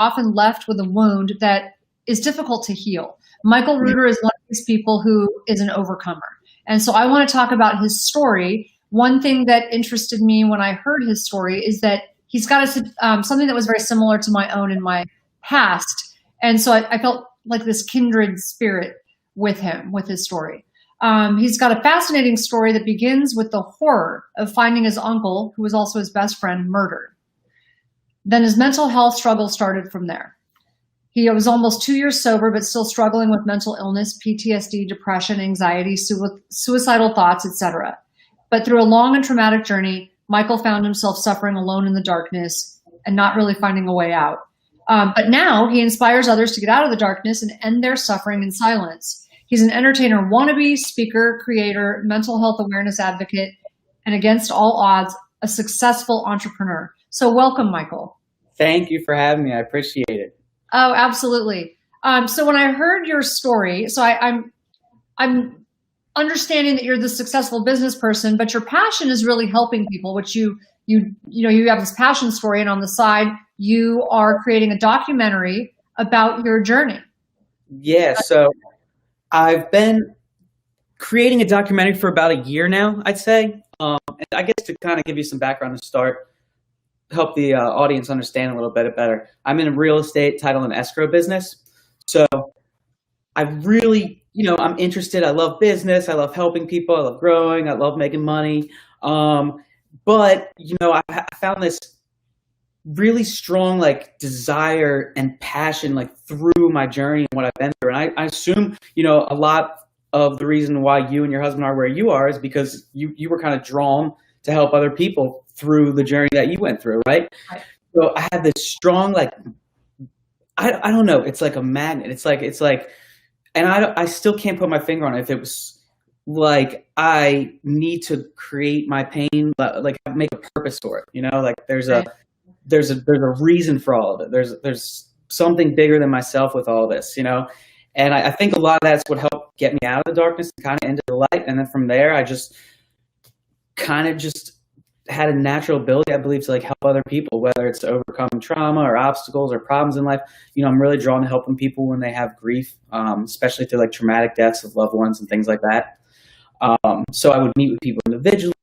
often left with a wound that is difficult to heal. Michael Reuter is one of these people who is an overcomer. And so I want to talk about his story. One thing that interested me when I heard his story is that he's got something that was very similar to my own in my past. And so I felt like this kindred spirit with him, with his story. He's got a fascinating story that begins with the horror of finding his uncle, who was also his best friend, murdered. Then his mental health struggle started from there. He was almost 2 years sober, but still struggling with mental illness, PTSD, depression, anxiety, suicidal thoughts, etc. But through a long and traumatic journey, Michael found himself suffering alone in the darkness and not really finding a way out. But now he inspires others to get out of the darkness and end their suffering in silence. He's an entertainer wannabe, speaker, creator, mental health awareness advocate, and against all odds, a successful entrepreneur. So welcome, Michael. Thank you for having me. I appreciate it. Oh, absolutely. So when I heard your story, so I'm understanding that you're the successful business person, but your passion is really helping people, which you have this passion story, and on the side, you are creating a documentary about your journey. Yeah. So I've been creating a documentary for about a year now, I'd say. And I guess to kind of give you some background to start, help the audience understand a little bit better. I'm in a real estate, title, and escrow business. So I really, I'm interested. I love business. I love helping people. I love growing. I love making money. But, I found this really strong, desire and passion, through my journey and what I've been through. And I assume, a lot of the reason why you and your husband are where you are is because you were kind of drawn to help other people through the journey that you went through, right? So I have this strong, I don't know, it's like a magnet. It's like, and I still can't put my finger on it. If it was I need to create my pain, make a purpose for it, there's a reason for all of it. There's something bigger than myself with all this, and I think a lot of that's what helped get me out of the darkness and kind of into the light. And then from there, I just kind of had a natural ability, I believe, to help other people, whether it's to overcome trauma or obstacles or problems in life. I'm really drawn to helping people when they have grief, especially through traumatic deaths of loved ones and things like that. So I would meet with people individually,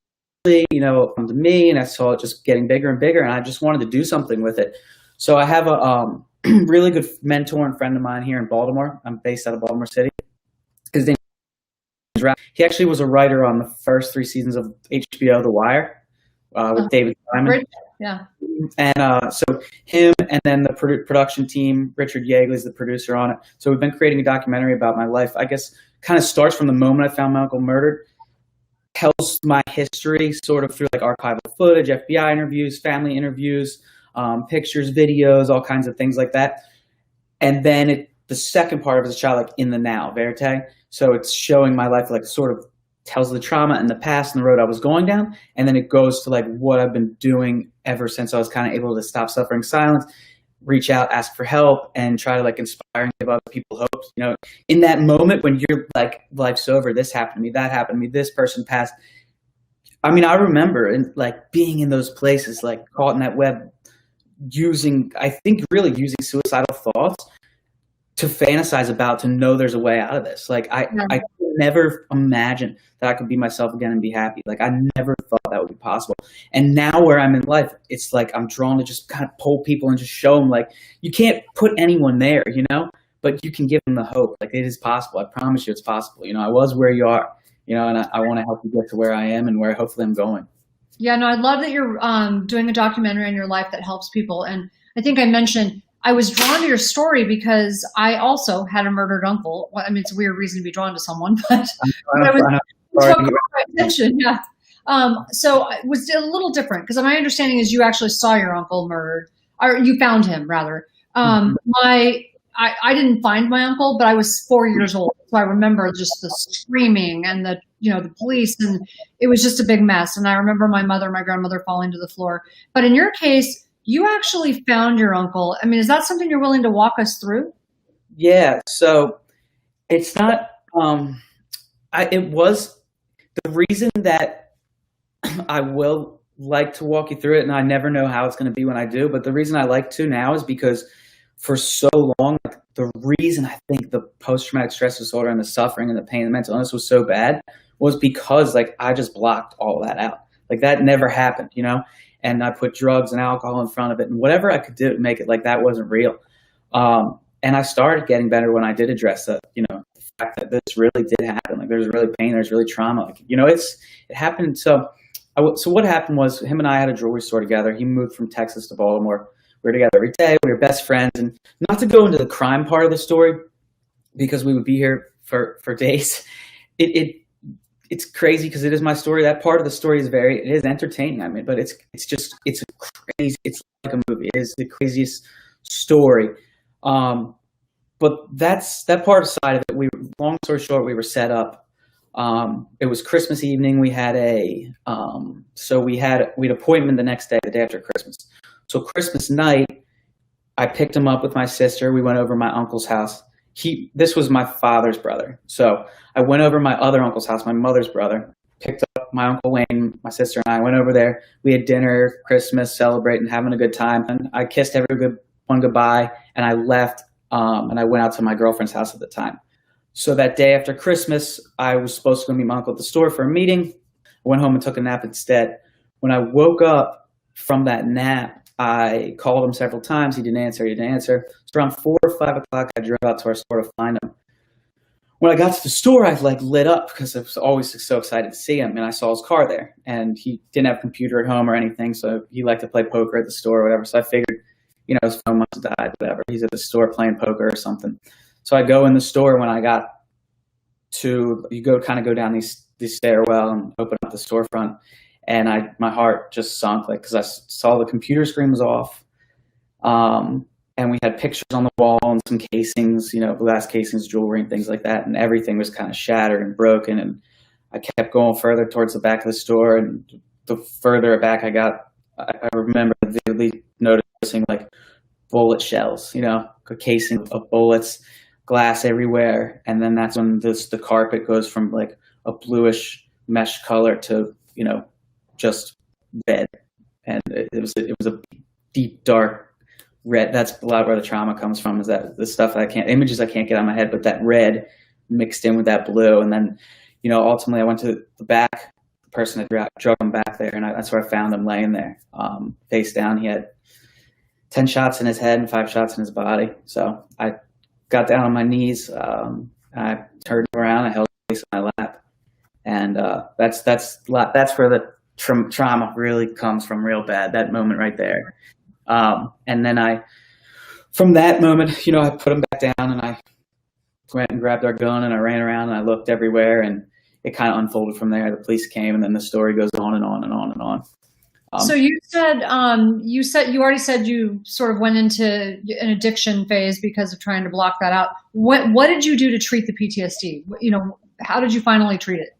come to me, and I saw it just getting bigger and bigger, and I just wanted to do something with it. So I have a really good mentor and friend of mine here in Baltimore. I'm based out of Baltimore City. His name is Relentless. He actually was a writer on the first 3 seasons of HBO The Wire with David Simon. Yeah. And so him, and then the production team, Richard Yeagley is the producer on it. So we've been creating a documentary about my life. I guess kind of starts from the moment I found my uncle murdered, tells my history sort of through archival footage, FBI interviews, family interviews, pictures, videos, all kinds of things like that. And then the second part of it is shot in the now, verite. So it's showing my life, sort of tells the trauma and the past and the road I was going down. And then it goes to what I've been doing ever since I was kind of able to stop suffering silence, reach out, ask for help, and try to inspire and give other people hope. In that moment when you're life's over, this happened to me, that happened to me, this person passed. I mean, I remember being in those places, caught in that web, using suicidal thoughts to fantasize about, to know there's a way out of this. I never imagined that I could be myself again and be happy. I never thought that would be possible. And now where I'm in life, it's I'm drawn to just kind of pull people and just show them you can't put anyone there, but you can give them the hope. It is possible. I promise you it's possible. I was where you are, and I want to help you get to where I am and where hopefully I'm going. Yeah, no, I love that you're doing a documentary on your life that helps people. And I think I mentioned I was drawn to your story because I also had a murdered uncle. Well, I mean, it's a weird reason to be drawn to someone, but I was my attention. Yeah. So it was a little different because my understanding is you actually saw your uncle murdered, or you found him rather. I didn't find my uncle, but I was 4 years old, so I remember just the screaming and the police, and it was just a big mess. And I remember my grandmother falling to the floor. But in your case, you actually found your uncle. I mean, is that something you're willing to walk us through? Yeah. So it's not, it was the reason that I will like to walk you through it. And I never know how it's going to be when I do, but the reason I like to now is because for so long, like, the reason I think the post-traumatic stress disorder and the suffering and the pain and the mental illness was so bad was because, like, I just blocked all that out. Like, that never happened, you know? And I put drugs and alcohol in front of it and whatever I could do to make it like that wasn't real. And I started getting better when I did address that, you know, the fact that this really did happen. Like, there's really pain, there's really trauma. Like, you know, it happened. So what happened was him and I had a jewelry store together. He moved from Texas to Baltimore. We were together every day. We were best friends. And not to go into the crime part of the story, because we would be here for days. It's crazy because it is my story. That part of the story is it is entertaining. I mean, but it's crazy. It's like a movie. It is the craziest story. But that part of the side of it, long story short, we were set up. It was Christmas evening. We had we had an appointment the next day, the day after Christmas. So Christmas night, I picked him up with my sister. We went over to my uncle's house. This was my father's brother. So I went over to my other uncle's house, my mother's brother, picked up my Uncle Wayne, my sister and I went over there. We had dinner, Christmas, celebrating, having a good time. And I kissed everyone goodbye and I left. And I went out to my girlfriend's house at the time. So that day after Christmas, I was supposed to go meet my uncle at the store for a meeting. I went home and took a nap instead. When I woke up from that nap, I called him several times. He didn't answer. So around 4 or 5 o'clock, I drove out to our store to find him. When I got to the store, I lit up because I was always so excited to see him. And I saw his car there. And he didn't have a computer at home or anything. So he liked to play poker at the store or whatever. So I figured, you know, his phone must have died, whatever. He's at the store playing poker or something. So I go in the store when I got to, you go down these stairwell and open up the storefront. And my heart just sunk, like, because I saw the computer screen was off. And we had pictures on the wall and some casings, you know, glass casings, jewelry and things like that. And everything was kind of shattered and broken. And I kept going further towards the back of the store. And the further back I got, I remember vividly noticing, like, bullet shells, you know, a casing of bullets, glass everywhere. And then that's when the carpet goes from, like, a bluish mesh color to, you know, just red. And it was a deep, dark red. That's a lot where the trauma comes from, is that the stuff images I can't get out of my head, but that red mixed in with that blue. And then, you know, ultimately I went to the back, the person had drug him back there, and that's where I found him laying there, face down. He had 10 shots in his head and 5 shots in his body. So I got down on my knees, I turned around, I held his face in my lap. And that's where the trauma really comes from real bad, that moment right there. And then from that moment, you know, I put him back down and I went and grabbed our gun and I ran around and I looked everywhere, and it kind of unfolded from there. The police came, and then the story goes on and on and on and on. So you already said you sort of went into an addiction phase because of trying to block that out. What did you do to treat the PTSD? You know, how did you finally treat it?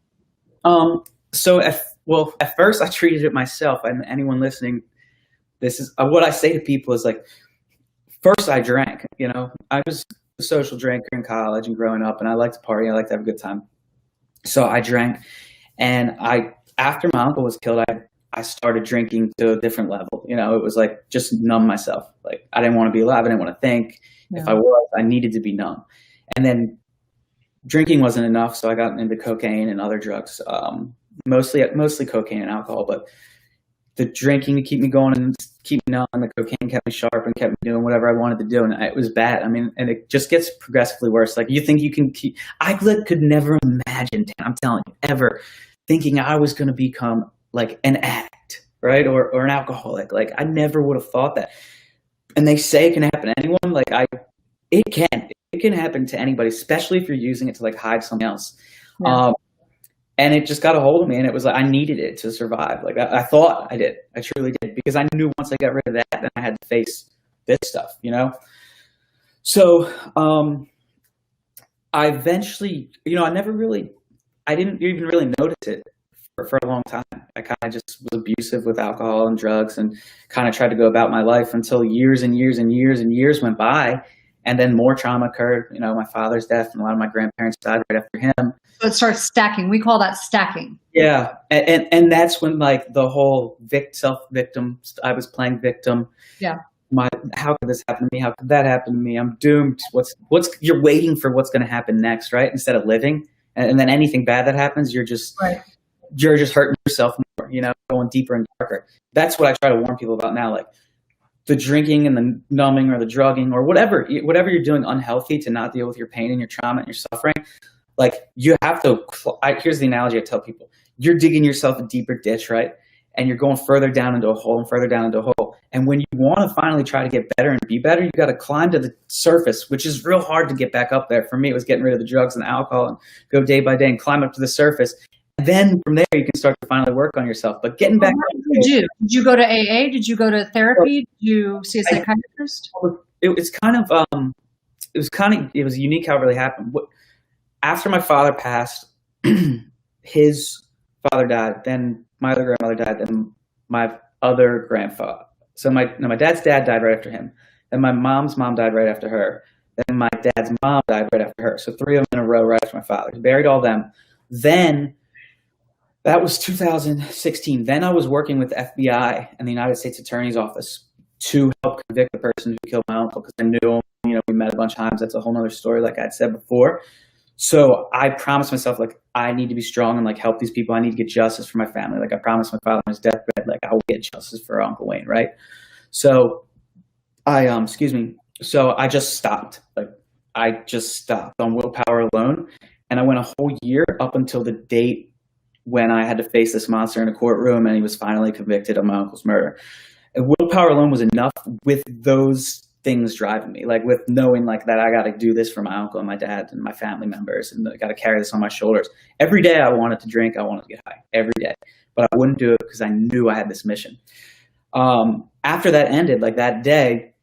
So at first I treated it myself, and anyone listening, this is what I say to people is, like, first I drank, you know, I was a social drinker in college and growing up, and I liked to party. I liked to have a good time. So I drank, and after my uncle was killed, I started drinking to a different level. You know, it was like just numb myself. Like, I didn't want to be alive. I didn't want to think. Yeah. If I was, I needed to be numb. And then drinking wasn't enough, so I got into cocaine and other drugs, mostly cocaine and alcohol. But the drinking to keep me going and keep me numb, and the cocaine kept me sharp and kept me doing whatever I wanted to do. And it was bad. I mean, and it just gets progressively worse. Like, you think you can keep, I could never imagine, I'm telling you, ever thinking I was going to become like an addict, right? Or an alcoholic. Like, I never would have thought that. And they say it can happen to anyone. Like, it can happen to anybody, especially if you're using it to, like, hide something else. Yeah. And it just got a hold of me, and it was like, I needed it to survive. Like, I thought I did. I truly did, because I knew once I got rid of that, then I had to face this stuff, you know? So, I eventually, you know, I didn't even really notice it for a long time. I kind of just was abusive with alcohol and drugs, and kind of tried to go about my life until years and years and years and years went by. And then more trauma occurred. You know, my father's death, and a lot of my grandparents died right after him. So it starts stacking. We call that stacking. Yeah. And that's when, like, the whole self-victim, I was playing victim. Yeah. how could this happen to me? How could that happen to me? I'm doomed. You're waiting for what's going to happen next, right? Instead of living. And then anything bad that happens, you're just hurting yourself more, going deeper and darker. That's what I try to warn people about now. Like the drinking and the numbing or the drugging or whatever you're doing unhealthy to not deal with your pain and your trauma and your suffering. Like you have to, here's the analogy I tell people. You're digging yourself a deeper ditch, right? And you're going further down into a hole and further down into a hole. And when you want to finally try to get better and be better, you got to climb to the surface, which is real hard to get back up there. For me, it was getting rid of the drugs and the alcohol and go day by day and climb up to the surface. And then from there, you can start to finally work on yourself. But getting back. What did you do? Did you go to AA? Did you go to therapy? Did you see a psychiatrist? It was unique how it really happened. After my father passed, his father died, then my other grandmother died, then my other grandfather. So my dad's dad died right after him. Then my mom's mom died right after her. Then my dad's mom died right after her. So 3 of them in a row right after my father. He buried all them. Then that was 2016. Then I was working with the FBI and the United States Attorney's Office to help convict the person who killed my uncle because I knew him. We met a bunch of times. That's a whole other story, like I'd said before. So I promised myself, like, I need to be strong and like help these people. I need to get justice for my family. Like I promised my father on his deathbed, like I will get justice for Uncle Wayne, right? So So I just stopped. Like I just stopped on willpower alone. And I went a whole year up until the date when I had to face this monster in a courtroom and he was finally convicted of my uncle's murder. And willpower alone was enough with those things driving me, like with knowing like that I got to do this for my uncle and my dad and my family members and I got to carry this on my shoulders. Every day I wanted to drink, I wanted to get high every day, but I wouldn't do it because I knew I had this mission. After that ended, like that day,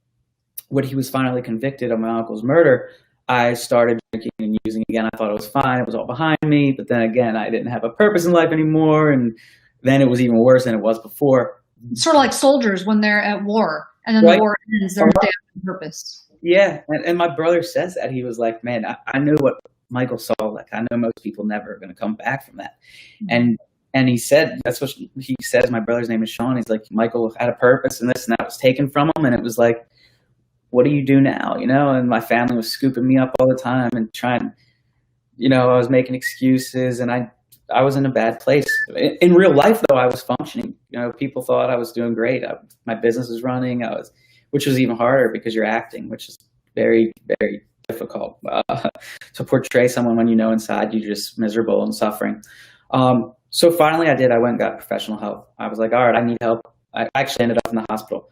when he was finally convicted of my uncle's murder, I started drinking and using again. I thought it was fine. It was all behind me. But then again, I didn't have a purpose in life anymore. And then it was even worse than it was before. Sort of like soldiers when they're at war. And then the war ends, they're dead on purpose. Yeah. And my brother says that. He was like, man, I knew what Michael saw. Like, I know most people never are going to come back from that. Mm-hmm. And he said, that's what he says. My brother's name is Sean. He's like, Michael had a purpose and this and that was taken from him. And it was like, what do you do now? And my family was scooping me up all the time and trying, I was making excuses and I was in a bad place. In real life, though, I was functioning. People thought I was doing great. My business was running. Which was even harder because you're acting, which is very, very difficult to portray someone when inside you're just miserable and suffering. So finally I did. I went and got professional help. I was like, all right, I need help. I actually ended up in the hospital.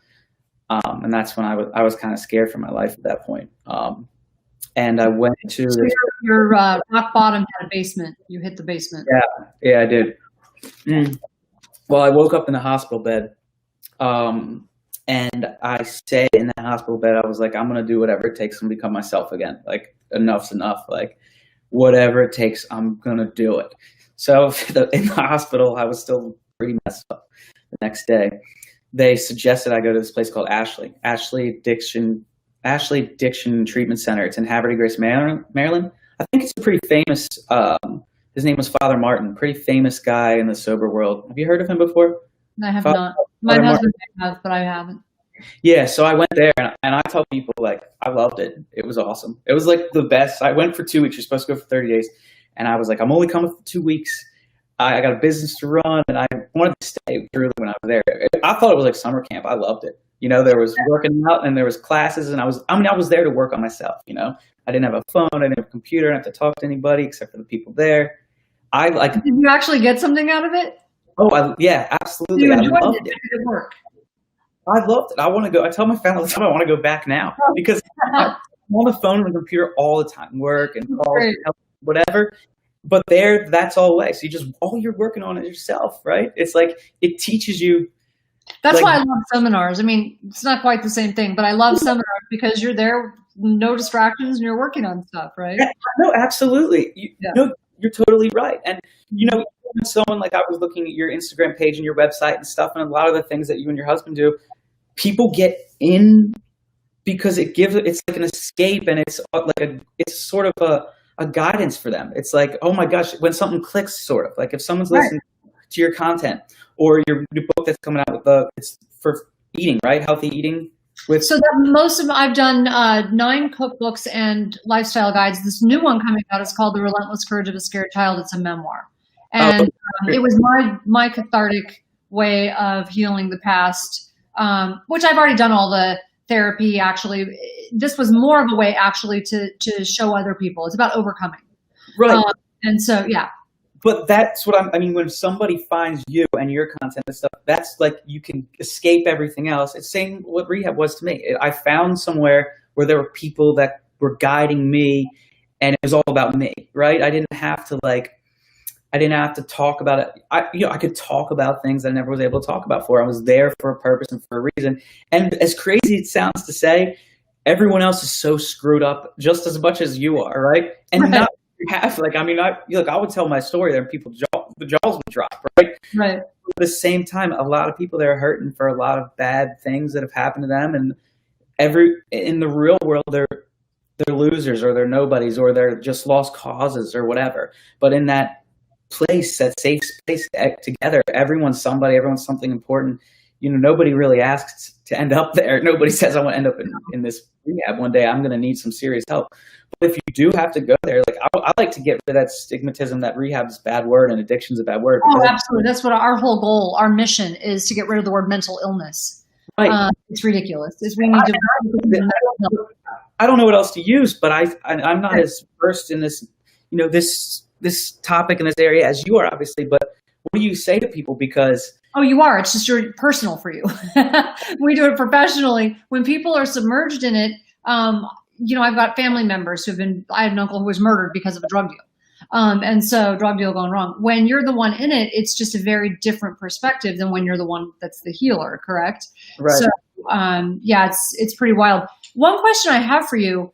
And that's when I was kind of scared for my life at that point. And I went to your rock bottom had a basement. You hit the basement. Yeah, I did. Well, I woke up in the hospital bed. And I stayed in that hospital bed. I was like, I'm going to do whatever it takes to become myself again. Like, enough's enough. Like, whatever it takes, I'm going to do it. So in the hospital, I was still pretty messed up the next day. They suggested I go to this place called Ashley Dixon Treatment Center. It's in Havre de Grace, Maryland. I think it's a pretty famous, his name was Father Martin, pretty famous guy in the sober world. Have you heard of him before? I have not. My husband has, but I haven't. Yeah, so I went there and I tell people, like, I loved it. It was awesome. It was like the best. I went for 2 weeks. You're supposed to go for 30 days. And I was like, I'm only coming for 2 weeks. I got a business to run and I wanted to stay really when I was there. I thought it was like summer camp. I loved it. There was working out and there was classes and I was there to work on myself. I didn't have a phone. I didn't have a computer. I didn't have to talk to anybody except for the people there. Did you actually get something out of it? Oh, yeah, absolutely. You I enjoyed loved it. It work. I loved it. I want to go. I tell my family all the time I want to go back now because I'm on the phone and the computer all the time, work and calls, whatever. But that's all away. So all you're working on is yourself, right? It's like it teaches you. That's why I love seminars. I mean, it's not quite the same thing, but I love seminars because you're there, no distractions, and you're working on stuff, right? Yeah, no, absolutely. You're totally right. And when someone like I was looking at your Instagram page and your website and stuff, and a lot of the things that you and your husband do, people get in because it's like an escape and it's sort of a guidance for them. It's like, oh my gosh, when something clicks, sort of like if someone's listening to your content or your book that's coming out with it's for eating, right? Healthy eating. So that I've done 9 cookbooks and lifestyle guides. This new one coming out is called The Relentless Courage of a Scared Child. It's a memoir. And it was my cathartic way of healing the past, which I've already done all the therapy. Actually, this was more of a way actually to show other people. It's about overcoming. Right. And so, yeah. But that's what I mean, when somebody finds you and your content and stuff, that's like you can escape everything else. It's same what rehab was to me. I found somewhere where there were people that were guiding me, and it was all about me, right? I didn't have to talk about it. I could talk about things that I never was able to talk about before. I was there for a purpose and for a reason. And as crazy it sounds to say, everyone else is so screwed up just as much as you are, right? And not have I would tell my story there and the jaws would drop, right? Right. At the same time, a lot of people that are hurting for a lot of bad things that have happened to them, and in the real world they're losers, or they're nobodies, or they're just lost causes or whatever. But in that place, that safe space together, everyone's somebody, everyone's something important. Nobody really asks to end up there. Nobody says, I want to end up in this rehab one day. I'm going to need some serious help. But if you do have to go there, like I like to get rid of that stigmatism that rehab is a bad word and addiction is a bad word. Oh, absolutely. That's what our whole goal, our mission is, to get rid of the word mental illness. Right. It's ridiculous. We need to. I don't know what else to use, but I'm not as versed in this, this topic in this area as you are, obviously. But what do you say to people? Because you are. It's just personal for you. We do it professionally. When people are submerged in it, I've got family members I had an uncle who was murdered because of a drug deal. And so drug deal gone wrong. When you're the one in it, it's just a very different perspective than when you're the one that's the healer, correct? Right. So, it's pretty wild. One question I have for you,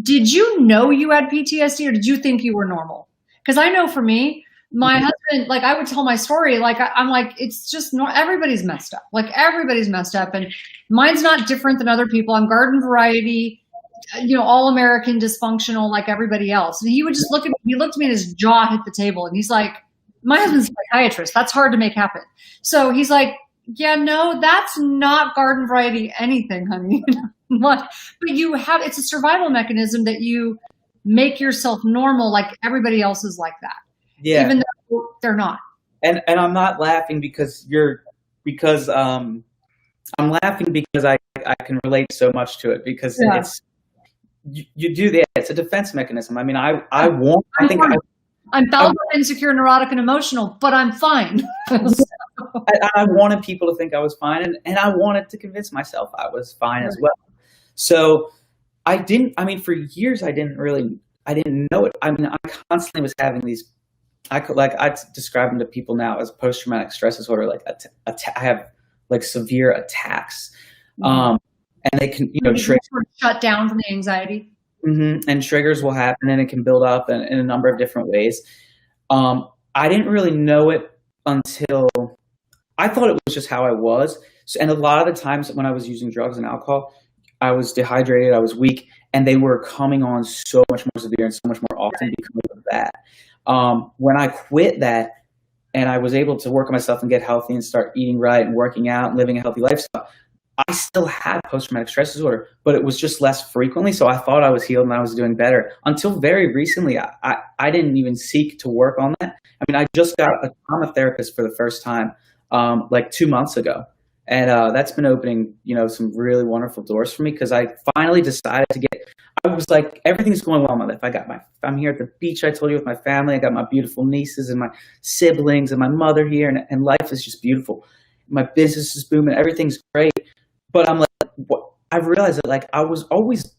did you know you had PTSD, or did you think you were normal? Because I know for me, my husband, like I would tell my story, like I'm like, it's just everybody's messed up. Like everybody's messed up, and mine's not different than other people. I'm garden variety, all American dysfunctional like everybody else. And he would just look at me. He looked at me and his jaw hit the table, and he's like, my husband's a psychiatrist. That's hard to make happen. So he's like, yeah, no, that's not garden variety anything, honey. But it's a survival mechanism that you make yourself normal, like everybody else is like that. Yeah. Even though they're not. And I'm not laughing I'm laughing because I can relate so much to it, because it's you do that. It's a defense mechanism. I mean, I'm fallible, insecure, neurotic, and emotional, but I'm fine. I wanted people to think I was fine, and I wanted to convince myself I was fine as well. So for years I didn't know it. I mean, I constantly was having these, I describe them to people now as post-traumatic stress disorder. Like I have like severe attacks, and they can, trigger, shut down from the anxiety. And triggers will happen, and it can build up in a number of different ways. I didn't really know it until I thought it was just how I was. So, and a lot of the times when I was using drugs and alcohol, I was dehydrated, I was weak, and they were coming on so much more severe and so much more often because of that. When I quit that and I was able to work on myself and get healthy and start eating right and working out and living a healthy lifestyle, I still had post-traumatic stress disorder, but it was just less frequently. So I thought I was healed and I was doing better. Until very recently, I didn't even seek to work on that. I mean, I just got a trauma therapist for the first time like 2 months ago. And that's been opening, some really wonderful doors for me, because I finally decided I was like, everything's going well in my life. I'm here at the beach, I told you, with my family. I got my beautiful nieces and my siblings and my mother here, and life is just beautiful. My business is booming. Everything's great. But I'm like, I've realized that like I was always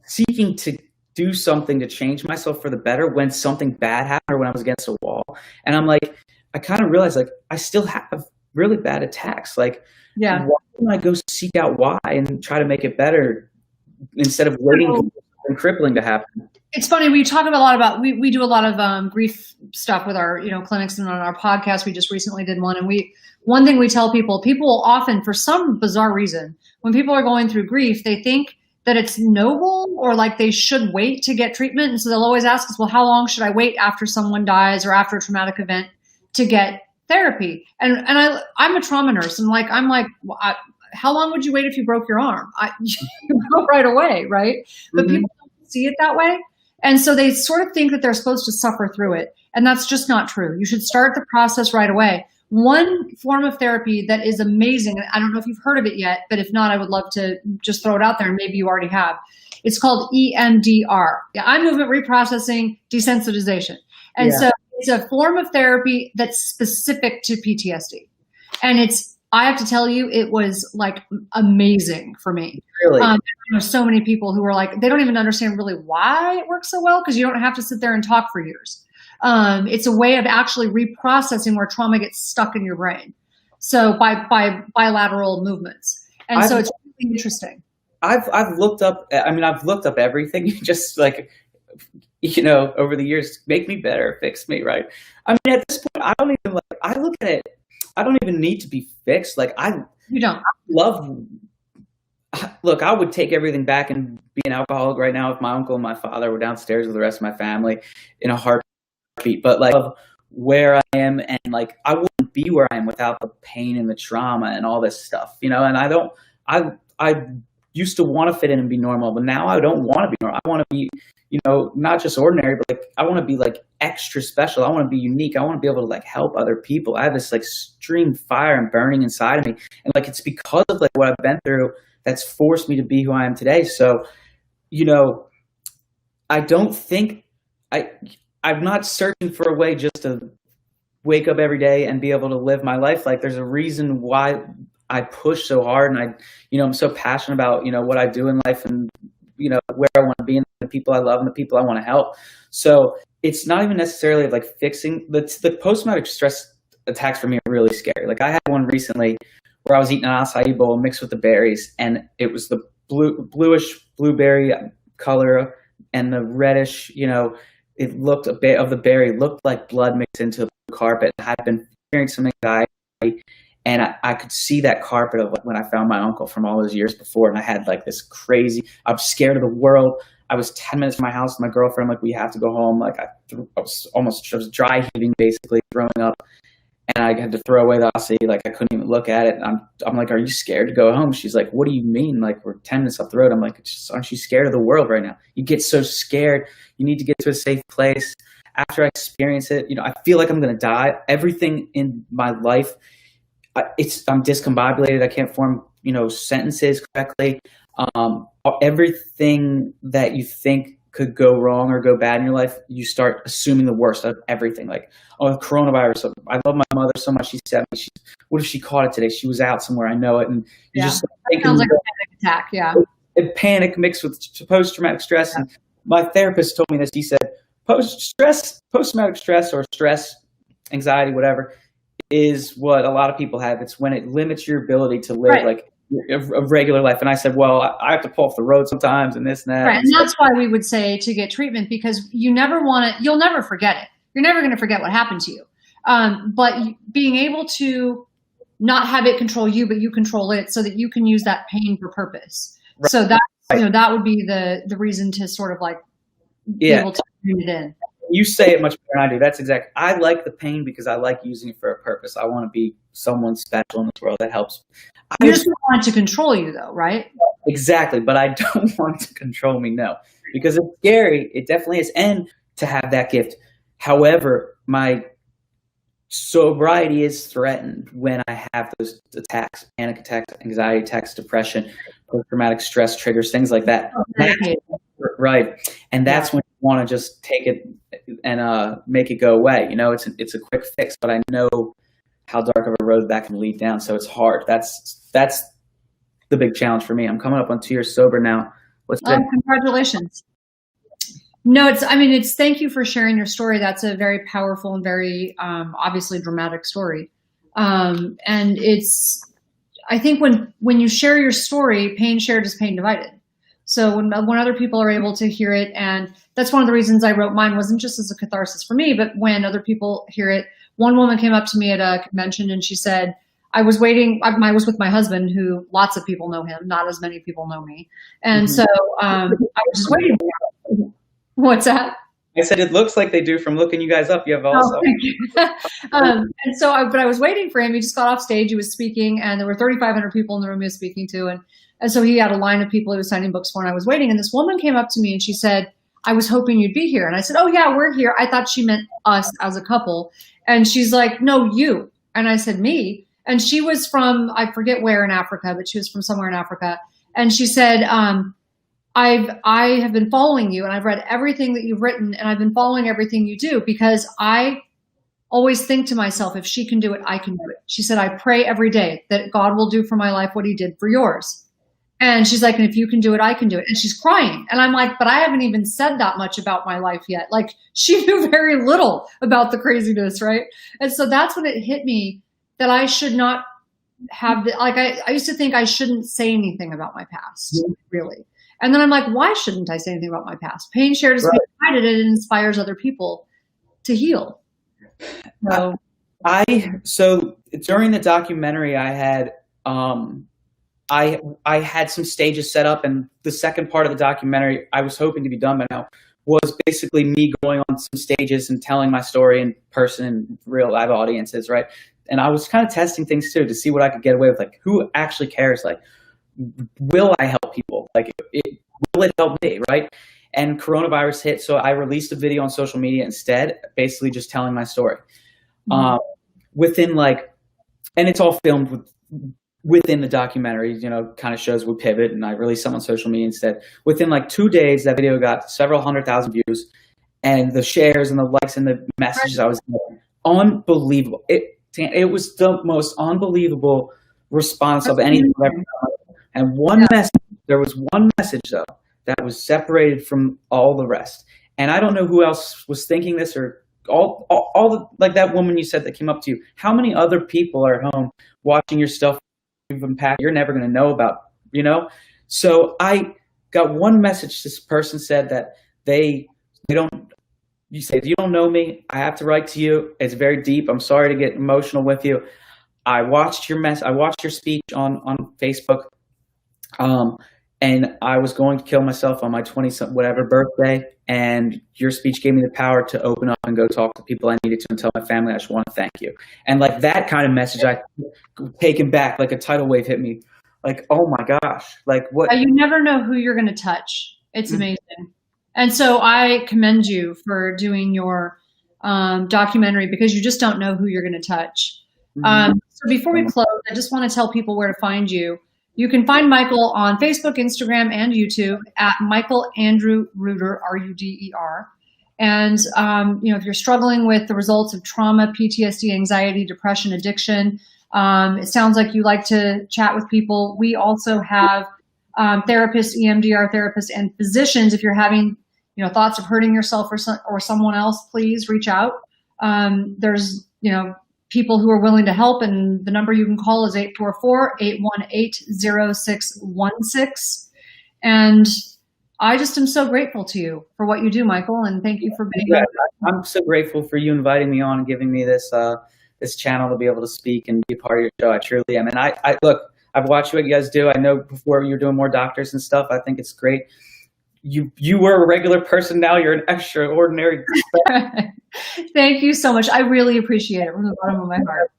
seeking to do something to change myself for the better when something bad happened or when I was against a wall. And I'm like, I kind of realized like I still have really bad attacks. Like, why don't I go seek out why and try to make it better instead of waiting for something crippling to happen? It's funny, we talk a lot about, we do a lot of grief stuff with our, clinics, and on our podcast, we just recently did one. And one thing we tell people will often, for some bizarre reason, when people are going through grief, they think that it's noble or like they should wait to get treatment. And so they'll always ask us, well, how long should I wait after someone dies or after a traumatic event to get therapy? And I'm a trauma nurse. And I'm like, how long would you wait if you broke your arm? You go right away, right? But people don't see it that way. And so they sort of think that they're supposed to suffer through it. And that's just not true. You should start the process right away. One form of therapy that is amazing, I don't know if you've heard of it yet, but if not, I would love to just throw it out there, and maybe you already have. It's called EMDR, eye movement reprocessing desensitization. And so it's a form of therapy that's specific to PTSD. And I have to tell you, it was like amazing for me. Really? There's so many people who are like, they don't even understand really why it works so well, because you don't have to sit there and talk for years. It's a way of actually reprocessing where trauma gets stuck in your brain. So by bilateral movements. And so it's really interesting. I've looked up, I've looked up everything, just like, over the years, make me better, fix me, right? I mean, at this point, I don't even I look at it, I don't even need to be fixed. You don't. Look, I would take everything back and be an alcoholic right now if my uncle and my father were downstairs with the rest of my family in a heartbeat. But of where I am, and I wouldn't be where I am without the pain and the trauma and all this stuff, and I used to want to fit in and be normal, but now I don't want to be normal. I want to be, not just ordinary, but I want to be extra special. I want to be unique. I want to be able to help other people. I have this extreme fire and burning inside of me. And it's because of what I've been through that's forced me to be who I am today. So, I don't think I'm not searching for a way just to wake up every day and be able to live my life. There's a reason why I push so hard, and I'm so passionate about, what I do in life, and, where I want to be, and the people I love and the people I want to help. So it's not even necessarily fixing the post-traumatic stress attacks for me are really scary. I had one recently where I was eating an acai bowl mixed with the berries, and it was the bluish blueberry color and the reddish, it looked a bit of the berry looked like blood mixed into the carpet. I had been experiencing some anxiety. And I could see that carpet of when I found my uncle from all those years before. And I had this crazy, I was scared of the world. I was 10 minutes from my house with my girlfriend. We have to go home. I was dry heaving, basically throwing up. And I had to throw away the acai. I couldn't even look at it. And I'm like, are you scared to go home? She's like, what do you mean? We're 10 minutes up the road. I'm like, aren't you scared of the world right now? You get so scared. You need to get to a safe place. After I experience it, I feel like I'm going to die. Everything in my life, I'm discombobulated. I can't form, sentences correctly. Everything that you think could go wrong or go bad in your life, you start assuming the worst of everything. Coronavirus. I love my mother so much. She's 70. What if she caught it today? She was out somewhere. I know it. And you just that sounds like a panic attack. Yeah. Panic mixed with post-traumatic stress. Yeah. And my therapist told me this. He said, post-traumatic stress or stress, anxiety, whatever, is what a lot of people have. It's when it limits your ability to live a regular life. And I said, well, I have to pull off the road sometimes and this and that. Right. And that's why we would say to get treatment, because you'll never forget it. You're never going to forget what happened to you. But being able to not have it control you, but you control it, so that you can use that pain for purpose. Right. So that, that would be the reason to sort of be able to bring it in. You say it much better than I do. That's exactly. I like the pain because I like using it for a purpose. I want to be someone special in this world that helps. You just don't want it to control you, though, right? Exactly. But I don't want it to control me, no. Because it's scary. It definitely is. And to have that gift. However, my sobriety is threatened when I have those attacks, panic attacks, anxiety attacks, depression, post-traumatic stress triggers, things like that. Right. And that's when you want to just take it and make it go away. It's a quick fix, but I know how dark of a road that can lead down. So it's hard. That's the big challenge for me. I'm coming up on 2 years sober now. Congratulations. No, it's thank you for sharing your story. That's a very powerful and very obviously dramatic story. And I think when you share your story, pain shared is pain divided. So when other people are able to hear it, and that's one of the reasons I wrote mine, wasn't just as a catharsis for me, but when other people hear it. One woman came up to me at a convention and she said, I was with my husband, who lots of people know him, not as many people know me. And so I was just waiting. What's that? I said it looks like they do from looking you guys up. You have also. Oh, thank you. And so, but I was waiting for him. He just got off stage. He was speaking, and there were 3,500 people in the room he was speaking to, and so he had a line of people he was signing books for, and I was waiting. And this woman came up to me and she said, "I was hoping you'd be here." And I said, "Oh yeah, we're here." I thought she meant us as a couple, and she's like, "No, you." And I said, "Me." And she was from, I forget where in Africa, but she was from somewhere in Africa. And she said, I have been following you, and I've read everything that you've written, and I've been following everything you do because I always think to myself, if she can do it, I can do it. She said, I pray every day that God will do for my life what he did for yours. And she's like, and if you can do it, I can do it. And she's crying. And I'm like, but I haven't even said that much about my life yet. Like, she knew very little about the craziness, right? And so that's when it hit me that I should not have, I used to think I shouldn't say anything about my past, really. And then I'm like, why shouldn't I say anything about my past? Pain shared is divided, and it inspires other people to heal. So during the documentary, I had I had some stages set up, and the second part of the documentary I was hoping to be done by now was basically me going on some stages and telling my story in person in real live audiences, right? And I was kind of testing things too to see what I could get away with, like who actually cares, like will I help people, like will it help me, right? And coronavirus hit, so I released a video on social media instead, basically just telling my story. Within and it's all filmed within the documentary, kind of shows we pivot, and I released some on social media instead. Within 2 days, that video got several 100,000 views, and the shares and the likes and the messages I was getting, unbelievable. It was the most unbelievable response of anything I've ever done. And there was one message though that was separated from all the rest. And I don't know who else was thinking this, or all the, like that woman you said that came up to you. How many other people are at home watching your stuff you've impacted you're never going to know about, So I got one message. This person said that they don't, you say, you don't know me. I have to write to you. It's very deep. I'm sorry to get emotional with you. I watched your speech on Facebook. And I was going to kill myself on my 20-something whatever birthday, and your speech gave me the power to open up and go talk to people I needed to and tell my family I just want to thank you. And that kind of message, I taken back, like a tidal wave hit me. Like, oh my gosh, like what? You never know who you're going to touch. It's amazing. And so I commend you for doing your documentary, because you just don't know who you're going to touch. So before we close, I just want to tell people where to find you. You can find Michael on Facebook, Instagram, and YouTube at Michael Andrew Ruder, R-U-D-E-R. And, if you're struggling with the results of trauma, PTSD, anxiety, depression, addiction, it sounds like you like to chat with people. We also have therapists, EMDR therapists, and physicians. If you're having, thoughts of hurting yourself or someone else, please reach out. There's, people who are willing to help, and the number you can call is 844-818-0616. And I just am so grateful to you for what you do, Michael, and thank you for being here. I'm so grateful for you inviting me on and giving me this this channel to be able to speak and be a part of your show. I truly am. And I look, I've watched what you guys do. I know before you're doing more doctors and stuff. I think it's great. You were a regular person. Now you're an extraordinary. Thank you so much. I really appreciate it from the bottom of my heart.